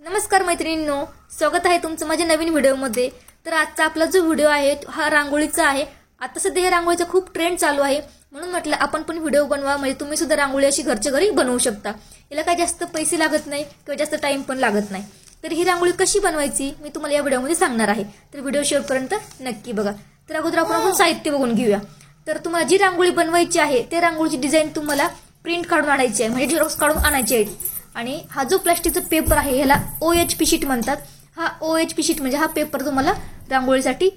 नमस्कार मैत्रिणींनो, स्वागत आहे तुमचं माझ्या नवीन व्हिडिओमध्ये। तर आजचा आपला जो व्हिडिओ आहे हा रांगोळीचा आहे। आता सध्या या रांगोळीचा खूप ट्रेंड चालू आहे, म्हणून म्हटलं आपण पण व्हिडिओ बनवा, म्हणजे तुम्ही सुद्धा रांगोळी अशी घरच्या घरी बनवू शकता। याला काही जास्त पैसे लागत नाही किंवा जास्त टाइम पण लागत नाही। तर ही रांगोळी कशी बनवायची मी तुम्हाला या व्हिडिओमध्ये सांगणार आहे, तर व्हिडिओ शेवटपर्यंत नक्की बघा। तर अगोदर आपण साहित्य बघून घेऊया। तर तुम्हाला जी रांगोळी बनवायची आहे ते रांगोळीची डिझाइन तुम्हाला प्रिंट काढून आणायची आहे, म्हणजे झेरॉक्स काढून आणायची आहे। आणि हा जो प्लास्टिकचा पेपर आहे याला OHP शीट म्हणतात। हा OHP शीट म्हणजे हा पेपर तुम्हाला रांगोळीसाठी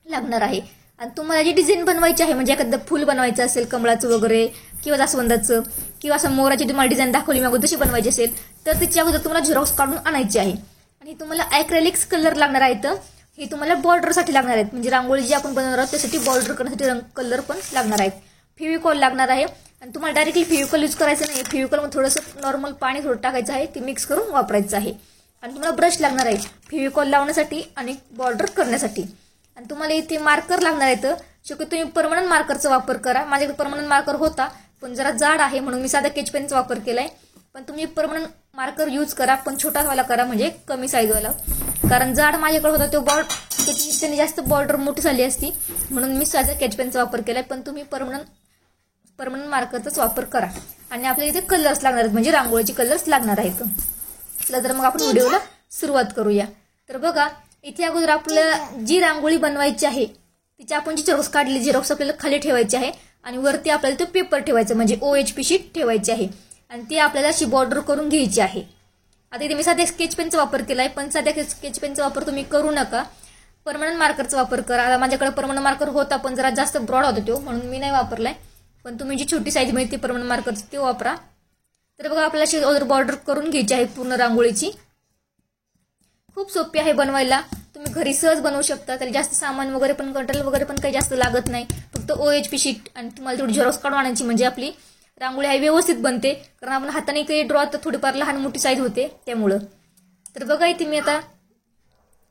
लागणार आहे। आणि तुम्हाला जी डिझाइन बनवायची आहे, म्हणजे एखादं फूल बनवायचं असेल कमळाचं वगैरे किंवा जास्वंदाचं किंवा असं मोराची तुम्हाला डिझाइन दाखवली मी तशी बनवायची असेल तर त्याच्या अगोदर तुम्हाला झेरॉक्स काढून आणायची आहे। आणि तुम्हाला ॲक्रेलिक्स कलर लागणार आहेत, हे तुम्हाला बॉर्डरसाठी लागणार आहेत, म्हणजे रांगोळी जी आपण बनवणार आहोत त्यासाठी बॉर्डर करण्यासाठी कलर पण लागणार आहेत। फेविकॉल लागणार आहे, आणि तुम्हाला डायरेक्टली फेविकॉल यूज करायचं नाही, फेविकॉल मध्ये थोडंसं नॉर्मल पाणी थोडं टाकायचं आहे, ते मिक्स करून वापरायचं आहे। आणि तुम्हाला ब्रश लागणार आहे फेविकॉल लावण्यासाठी आणि बॉर्डर करण्यासाठी। आणि तुम्हाला इथे मार्कर लागणार आहेत, शक्यतो तुम्ही परमनंट मार्करचा वापर करा। माझ्याकडे परमनंट मार्कर होता पण जरा जाड आहे म्हणून मी साधा स्केच पेनचा वापर केलाय, पण तुम्ही परमनंट मार्कर यूज करा, पण छोटावाला करा, म्हणजे कमी साईजवाला, कारण जाड माझ्याकडे होता तो त्याने जास्त बॉर्डर मोठी झाली असती म्हणून मी साधा स्केच पेनचा वापर केलाय, पण तुम्ही परमनंट मार्करचाच वापर करा। आणि आपल्याला इथे कलर्स लागणार आहेत, म्हणजे रांगोळीचे कलर्स लागणार आहेत। चला तर मग आपण व्हिडिओला सुरुवात करूया। तर बघा इथे अगोदर आपल्याला जी रांगोळी बनवायची आहे तिची आपण जी झेरॉक्स काढली, झेरॉक्स आपल्याला खाली ठेवायची आहे आणि वरती आपल्याला तो पेपर ठेवायचा, म्हणजे OHP शीट ठेवायची आहे आणि ती आपल्याला अशी बॉर्डर करून घ्यायची आहे। आता इथे मी साध्या स्केच पेनचा वापर केलाय, पण साध्या स्केच पेनचा वापर तुम्ही करू नका, परमनंट मार्करचा वापर करा। आता माझ्याकडे परमनंट मार्कर होता पण जरा जास्त ब्रॉड होता तो, म्हणून मी नाही वापरलाय, पण तुम्ही जी छोटी साईज मिळते परमनंट मार्करची ते वापरा। तर बघा आपल्याला अशी बॉर्डर करून घ्यायची आहे पूर्ण रांगोळीची। खूप सोपी आहे बनवायला, तुम्ही घरी सहज बनवू शकता। त्याला जास्त सामान वगैरे पण कंट्रोल वगैरे पण काही जास्त लागत नाही, फक्त OHP शीट आणि तुम्हाला थोडी झेरॉक्स काढून आणायची, म्हणजे आपली रांगोळी आहे व्यवस्थित बनते, कारण आपण हाताने काही ड्रॉ तर थोडीफार लहान मोठी साईज होते त्यामुळं। तर बघा इथे मी आता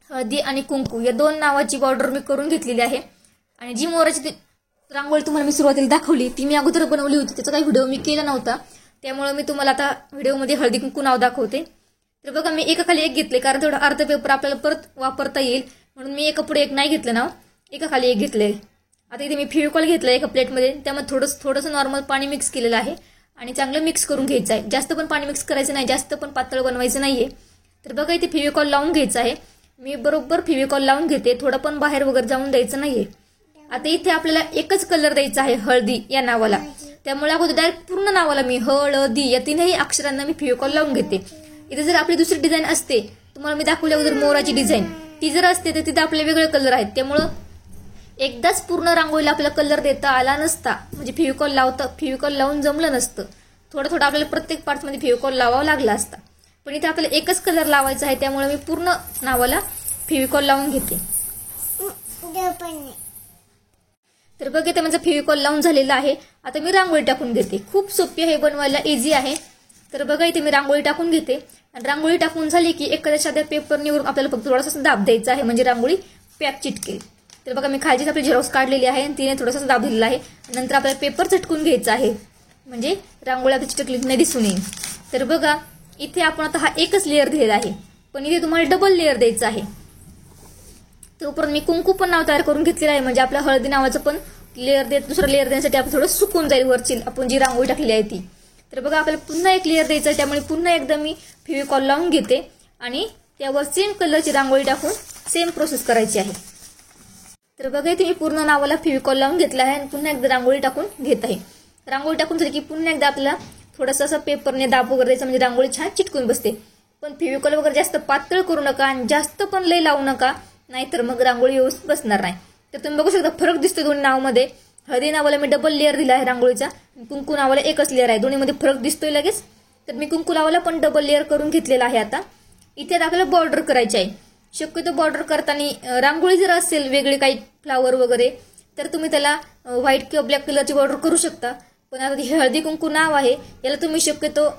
हळदी आणि कुंकू या दोन नावाची बॉर्डर मी करून घेतलेली आहे। आणि जी मोराची रांगोळी तुम्हाला मी सुरुवातीला दाखवली ती मी अगोदर बनवली होती, त्याचा काही व्हिडिओ मी केला नव्हता, त्यामुळे मी तुम्हाला आता व्हिडिओमध्ये हळदी कुंकू नाव दाखवते। तर बघा मी एकाखाली एक घेतले, कारण थोडा अर्ध पेपर आपल्याला परत वापरता येईल म्हणून मी एका पुढे एक नाही घेतलं नाव, एकाखाली एक घेतलंय। आता इथे मी फेविकॉल घेतलं एका प्लेटमध्ये, त्यामध्ये थोडंसं नॉर्मल पाणी मिक्स केलेलं आहे आणि चांगलं मिक्स करून घ्यायचं आहे। जास्त पण पाणी मिक्स करायचं नाही, जास्त पण पातळ बनवायचं नाहीये। तर बघा इथे फेविकॉल लावून घ्यायचं आहे, मी बरोबर फेविकॉल लावून घेते, थोडं पण बाहेर वगैरे जाऊन द्यायचं नाहीये। आता इथे आपल्याला एकच कलर द्यायचा आहे हळदी या नावाला, त्यामुळे अगोदर डायरेक्ट पूर्ण नावाला मी हळदी या तीनही अक्षरांना मी फेविकॉल लावून घेते। इथे जर आपली दुसरी डिझाईन असते, तुम्हाला मी दाखवली अगोदर मोराची डिझाईन, ती जर असते तर तिथे आपले वेगळे कलर आहेत, त्यामुळं एकदाच पूर्ण रांगोळीला आपल्याला कलर देता आला नसता, म्हणजे फेविकॉल लावून जमलं नसतं, थोडं थोडं आपल्याला प्रत्येक पार्टमध्ये फेविकॉल लावावं लागला असता। पण इथे आपल्याला एकच कलर लावायचा आहे, त्यामुळे मी पूर्ण नावाला फेविकॉल लावून घेते। तर बघा इथे माझं फेविकॉल लावून झालेलं आहे। आता मी रांगोळी टाकून घेते, खूप सोपी आहे बनवायला, इझी आहे। तर बघा इथे मी रांगोळी टाकून घेते, आणि रांगोळी टाकून झाली की एखाद्या साध्या पेपर निवडून आपल्याला फक्त थोडासा दाब द्यायचा आहे, म्हणजे रांगोळी पॅक चिटकेल। तर बघा मी खालचीच आपली झेरॉक्स काढलेली आहे आणि तिने थोडासा दाब दिलेला आहे, नंतर आपल्याला पेपर चटकून घ्यायचा आहे, म्हणजे रांगोळी आपली चिटकली नाही दिसून येईल। तर बघा इथे आपण आता हा एकच लेअर दिलेला आहे, पण इथे तुम्हाला डबल लेअर द्यायचा आहे। तोपर्यंत मी कुंकू पण नाव तयार करून घेतलेलं आहे, म्हणजे आपल्या हळदी नावाचं पण दुसरं लेअर देण्यासाठी आपण थोडं सुकून जाईल वरची आपण जी रांगोळी टाकलेली आहे ती। तर बघा आपल्याला पुन्हा एक लेअर द्यायचा आहे, त्यामुळे पुन्हा एकदा मी फेविकॉल लावून घेते आणि त्यावर सेम कलरची रांगोळी टाकून सेम प्रोसेस करायची आहे। तर बघा इथे मी पूर्ण नावाला फेविकॉल लावून घेतला आहे आणि पुन्हा एकदा रांगोळी टाकून घेत आहे। रांगोळी टाकून झाली की पुन्हा एकदा आपल्याला थोडंसं असं पेपरने दाब वगैरे द्यायचा, म्हणजे रांगोळी छान चिटकून बसते। पण फेविकॉल वगैरे जास्त पातळ करू नका आणि जास्त पण लय लावू नका, नाहीतर मग रांगोळी व्यवस्थित बसणार नाही। तर तुम्ही बघू शकता फरक दिसतो दोन्ही नावामध्ये। हळदी नावाला मी डबल लेअर दिला आहे रांगोळीचा, कुंकू नावाला एकच लेअर आहे, दोन्हीमध्ये फरक दिसतोय लगेच। तर मी कुंकू नावाला पण डबल लेअर करून घेतलेला आहे। आता इथे आपल्याला बॉर्डर करायची आहे। शक्यतो बॉर्डर करताना रांगोळी जर असेल वेगळी काही फ्लावर वगैरे तर तुम्ही त्याला व्हाईट किंवा ब्लॅक कलरची बॉर्डर करू शकता, पण आता हे हळदी कुंकू नाव आहे याला तुम्ही शक्यतो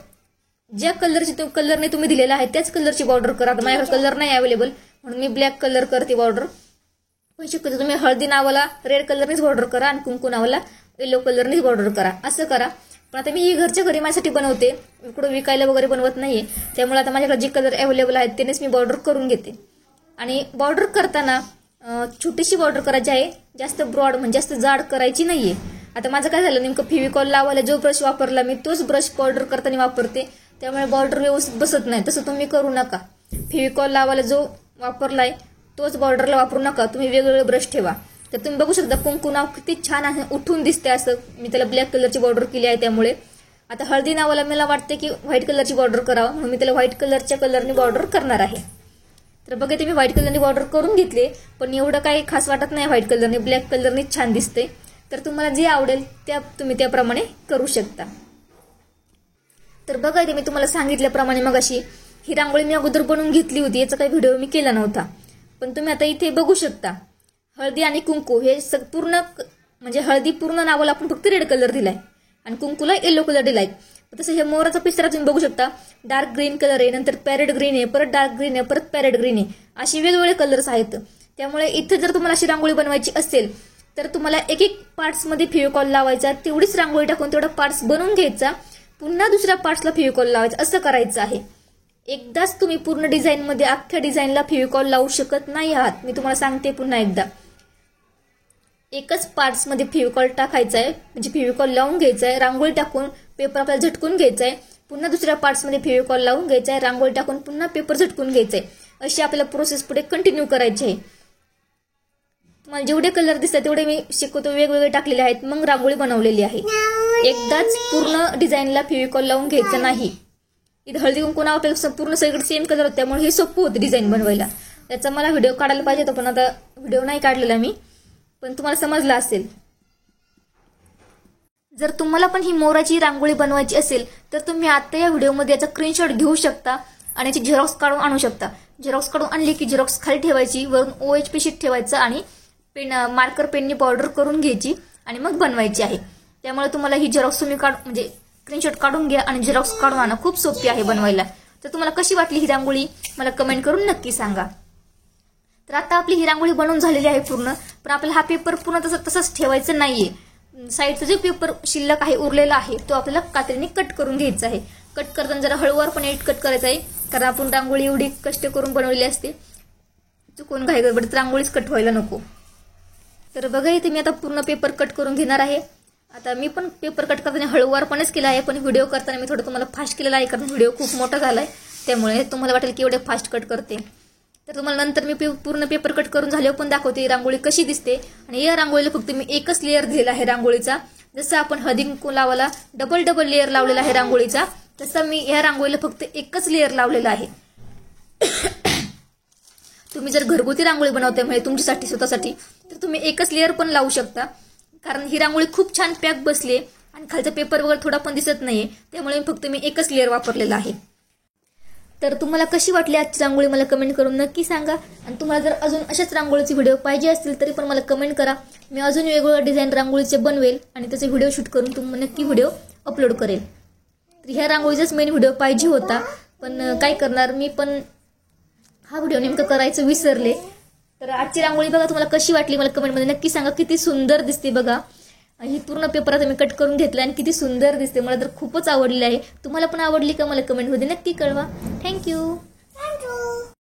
ज्या कलरने तुम्ही दिलेला आहे त्याच कलरची बॉर्डर करा। माझ्याकडे कलर नाही अवेलेबल म्हणून मी ब्लॅक कलर करते बॉर्डर, पण शक्यतो तुम्ही हळदी नावाला रेड कलरनेच बॉर्डर करा आणि कुंकू नावाला येलो कलरनेच बॉर्डर करा, असं करा। पण आता मी ही घरच्या घरी माझ्यासाठी बनवते, इकडं विकायला वगैरे बनवत नाहीये. त्यामुळे आता माझ्याकडे जे कलर अवेलेबल आहेत त्यानेच मी बॉर्डर करून घेते. आणि बॉर्डर करताना छोटीशी बॉर्डर करायची आहे, जास्त ब्रॉड म्हणजे जास्त जाड करायची नाहीये. आता माझं काय झालं, नेमकं फेविकॉल लावायला जो ब्रश वापरला मी तोच ब्रश बॉर्डर करताना वापरते, त्यामुळे बॉर्डर व्यवस्थित बसत नाही. तसं तुम्ही करू नका. फेविकॉल लावायला जो वापरलाय तोच बॉर्डरला वापरू नका, तुम्ही वेगवेगळे ब्रश ठेवा. तर तुम्ही बघू शकता कुंकू नाव किती छान आहे, उठून दिसते. असं मी त्याला ब्लॅक कलरची बॉर्डर केली आहे. त्यामुळे आता हळदी नावाला मला वाटते की व्हाईट कलरची बॉर्डर करावं, म्हणून मी त्याला व्हाईट कलरच्या कलरने बॉर्डर करणार आहे. तर बघा ते मी व्हाईट कलरने बॉर्डर करून घेतले, पण एवढं काही खास वाटत नाही व्हाईट कलरने, ब्लॅक कलरने छान दिसते. तर तुम्हाला जे आवडेल तुम्ही त्याप्रमाणे करू शकता. तर बघा ते मी तुम्हाला सांगितल्याप्रमाणे मगाशी ही रांगोळी मी अगोदर बनवून घेतली होती, याचा काही व्हिडिओ मी केला नव्हता. पण तुम्ही आता इथे बघू शकता हळदी आणि कुंकू हे पूर्ण म्हणजे हळदी पूर्ण नावाला आपण फक्त रेड कलर दिलाय आणि कुंकूला येलो कलर दिलाय. तसं हे मोराचा पिस्तरा तुम्ही बघू शकता, डार्क ग्रीन कलर आहे, नंतर पॅरेट ग्रीन आहे, परत डार्क ग्रीन आहे, परत पॅरेट ग्रीन आहे, असे वेगवेगळे कलर्स आहेत. त्यामुळे इथे जर तुम्हाला अशी रांगोळी बनवायची असेल तर तुम्हाला एक एक पार्ट्समध्ये फेविकॉल लावायचा, तेवढीच रांगोळी टाकून तेवढा पार्ट्स बनवून घ्यायचा, पुन्हा दुसऱ्या पार्ट्सला फेविकॉल लावायचा, असं करायचं आहे. एकदाच तुम्ही पूर्ण डिझाईनमध्ये अख्ख्या डिझाईनला फेविकॉल लावू शकत नाही आहात. मी तुम्हाला सांगते पुन्हा एकदा, एकच पार्ट्समध्ये फेविकॉल टाकायचा आहे, म्हणजे फेविकॉल लावून घ्यायचा आहे, रांगोळी टाकून पेपर आपल्याला झटकून घ्यायचा आहे, पुन्हा दुसऱ्या पार्ट्समध्ये फेविकॉल लावून घ्यायचा आहे, रांगोळी टाकून पुन्हा पेपर झटकून घ्यायचा आहे. अशी आपल्याला प्रोसेस पुढे कंटिन्यू करायची आहे. तुम्हाला जेवढे कलर दिसतात तेवढे मी शिकवतो वेगवेगळे टाकलेले आहेत, मग रांगोळी बनवलेली आहे. एकदाच पूर्ण डिझाईनला फेविकॉल लावून घ्यायचं नाही. इथे हळदी कुंकू नावापेक्षा पूर्ण सगळीकडे सेम कलर होते, त्यामुळे हे सोपं होतं डिझाईन बनवायला. त्याचा मला व्हिडिओ काढायला पाहिजे होता, पण आता व्हिडिओ नाही काढलेला मी, पण तुम्हाला समजलं असेल. जर तुम्हाला पण ही मोराची रांगोळी बनवायची असेल तर तुम्ही आता या व्हिडिओमध्ये याचा स्क्रीनशॉट घेऊ शकता आणि याची झेरॉक्स काढून आणू शकता. झेरॉक्स काढून आणली की झेरॉक्स खाली ठेवायची, वरून OHP शीट ठेवायचं आणि मार्कर पेनने बॉर्डर करून घ्यायची आणि मग बनवायची आहे. त्यामुळे तुम्हाला ही झेरॉक्स तुम्ही म्हणजे स्क्रीनशॉट काढून घ्या आणि झेरॉक्स काढून आणा, खूप सोपी आहे बनवायला. तर तुम्हाला कशी वाटली ही रांगोळी मला कमेंट करून नक्की सांगा. तर आता आपली ही रांगोळी बनवून झालेली आहे पूर्ण, पण आपल्याला हा पेपर पूर्ण तसाच ठेवायचं नाहीये. साईडचा जो पेपर शिल्लक आहे उरलेला आहे तो आपल्याला कात्रीने कट करून घ्यायचा आहे. कट करताना जरा हळूवारपणे कट करायचा आहे, कारण आपण रांगोळी एवढी कष्ट करून बनवलेली असते, चुकून घाई गडबडीत रांगोळीच कट व्हायला नको. तर बघा इथे मी आता पूर्ण पेपर कट करून घेणार आहे. आता मी पण पेपर कट करताना हळूवारपणेच केला आहे, पण व्हिडिओ करताना मी थोडं तुम्हाला फास्ट केलेला आहे, कारण व्हिडिओ खूप मोठा झालाय, त्यामुळे तुम्हाला वाटेल की एवढे फास्ट कट करते. तर तुम्हाला नंतर मी पूर्ण पेपर कट करून झाल्यावर पण दाखवते रांगोळी कशी दिसते. आणि या रांगोळीला फक्त मी एकच लेअर दिलेला आहे रांगोळीचा. जसं आपण हळदी कुंकू लावायला डबल लेअर लावलेला आहे रांगोळीचा, तसं मी या रांगोळीला फक्त एकच लेअर लावलेला आहे. तुम्ही जर घरगुती रांगोळी बनवताय म्हणजे तुमच्यासाठी स्वतःसाठी, तर तुम्ही एकच लेअर पण लावू शकता, कारण ही रांगोळी खूप छान पॅक बसली आणि खालचा पेपर वगैरे थोडा पण दिसत नाहीये, त्यामुळे फक्त मी एकच लेअर वापरलेला आहे. तर तुम्हाला कशी वाटली आजची रांगोळी मला कमेंट करून नक्की सांगा. आणि तुम्हाला जर अजून अशाच रांगोळीचे व्हिडिओ पाहिजे असतील तरी पण मला कमेंट करा, मी अजून वेगवेगळ्या डिझाईन रांगोळीचे बनवेल आणि त्याचे व्हिडिओ शूट करून तुम्हाला नक्की व्हिडिओ अपलोड करेल. तर ह्या रांगोळीचाच मेन व्हिडिओ पाहिजे होता, पण काय करणार, मी पण हा व्हिडिओ नेमकं करायचं विसरले. तर आजची रांगोळी बघा तुम्हाला कशी वाटली मला कमेंटमध्ये नक्की सांगा. किती सुंदर दिसते बघा, ही पूर्ण पेपर आता मी कट करून घेतला आणि किती सुंदर दिसते, मला तर खूपच आवडली आहे. तुम्हाला पण आवडली का मला कमेंटमध्ये नक्की कळवा. थँक्यू.